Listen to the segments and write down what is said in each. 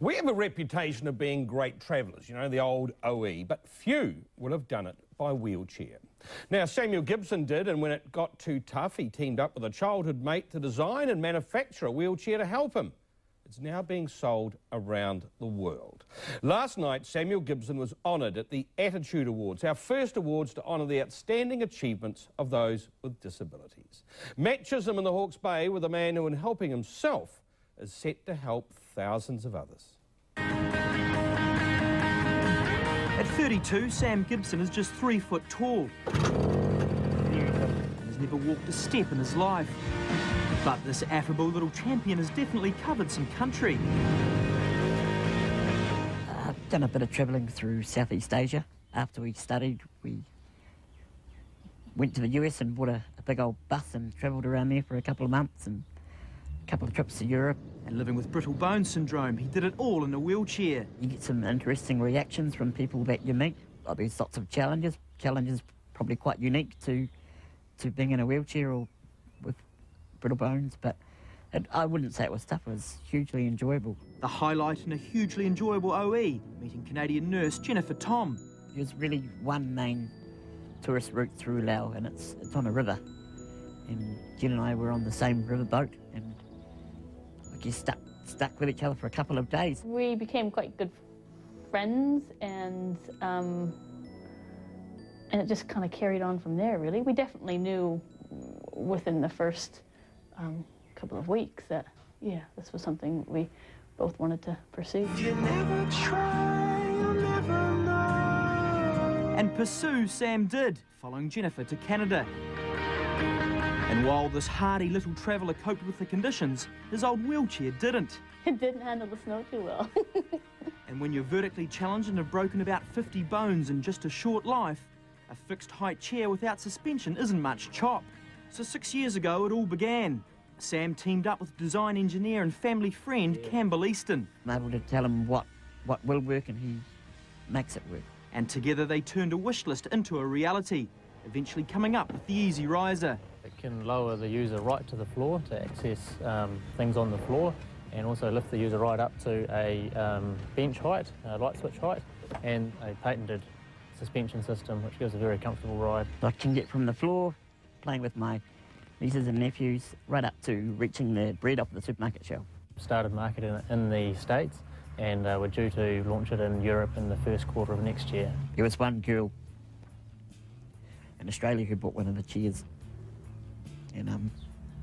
We have a reputation of being great travellers, you know, the old OE, but few will have done it by wheelchair. Now, Samuel Gibson did, and when it got too tough, he teamed up with a childhood mate to design and manufacture a wheelchair to help him. It's now being sold around the world. Last night, Samuel Gibson was honoured at the Attitude Awards, our first awards to honour the outstanding achievements of those with disabilities. Matt Chisholm in the Hawke's Bay with a man who, in helping himself, is set to help thousands of others. At 32, Sam Gibson is just 3 foot tall. He's never walked a step in his life. But this affable little champion has definitely covered some country. I've done a bit of travelling through Southeast Asia. After we studied, we went to the US and bought a big old bus and travelled around there for a couple of months and a couple of trips to Europe. And living with brittle bone syndrome, he did it all in a wheelchair. You get some interesting reactions from people that you meet. There's lots of challenges. Challenges probably quite unique to being in a wheelchair or with brittle bones, but I wouldn't say it was tough. It was hugely enjoyable. The highlight in a hugely enjoyable OE, meeting Canadian nurse Jennifer Tom. There's really one main tourist route through Laos, and it's on a river. And Jen and I were on the same river boat, and I guess stuck with each other for a couple of days. We became quite good friends, and it just kind of carried on from there, really. We definitely knew within the first couple of weeks that, yeah, this was something we both wanted to pursue. You never try, you'll never know. And pursue Sam did, following Jennifer to Canada. And while this hardy little traveller coped with the conditions, his old wheelchair didn't. It didn't handle the snow too well. And when you're vertically challenged and have broken about 50 bones in just a short life, a fixed height chair without suspension isn't much chop. So 6 years ago, it all began. Sam teamed up with design engineer and family friend Campbell Easton. I'm able to tell him what will work, and he makes it work. And together they turned a wish list into a reality, eventually coming up with the Easy Riser. It can lower the user right to the floor to access things on the floor, and also lift the user right up to a bench height, a light switch height, and a patented suspension system which gives a very comfortable ride. I can get from the floor, playing with my nieces and nephews, right up to reaching the bread off the supermarket shelf. Started marketing it in the States, and we're due to launch it in Europe in the first quarter of next year. There was one girl in Australia who bought one of the chairs, and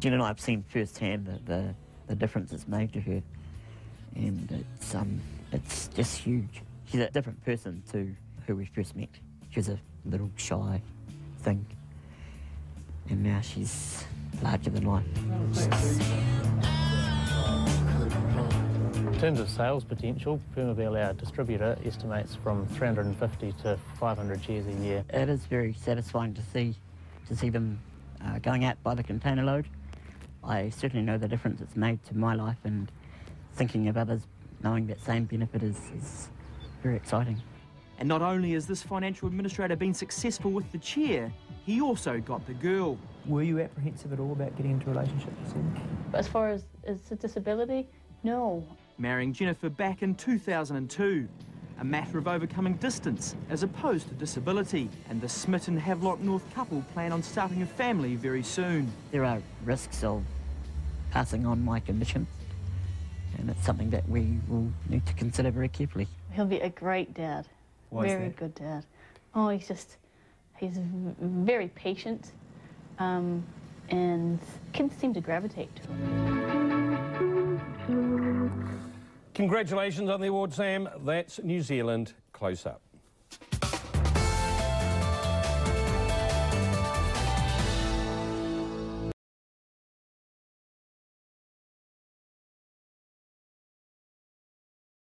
Jen and I have seen firsthand the difference it's made to her, and it's just huge. She's a different person to who we first met. She was a little shy thing, and now she's larger than life. In terms of sales potential, Permobile, our distributor, estimates from 350 to 500 chairs a year. It is very satisfying to see them going out by the container load. I certainly know the difference it's made to my life, and thinking of others knowing that same benefit is very exciting. And not only has this financial administrator been successful with the chair, he also got the girl. Were you apprehensive at all about getting into a relationship with him? As far as a disability, no. Marrying Jennifer back in 2002. A matter of overcoming distance as opposed to disability. And the smitten Havelock North couple plan on starting a family very soon. There are risks of passing on my condition, and it's something that we will need to consider very carefully. He'll be a great dad. Why is very that? good dad. Oh, he's very patient, and kids seem to gravitate to him. Congratulations on the award, Sam. That's New Zealand Close Up.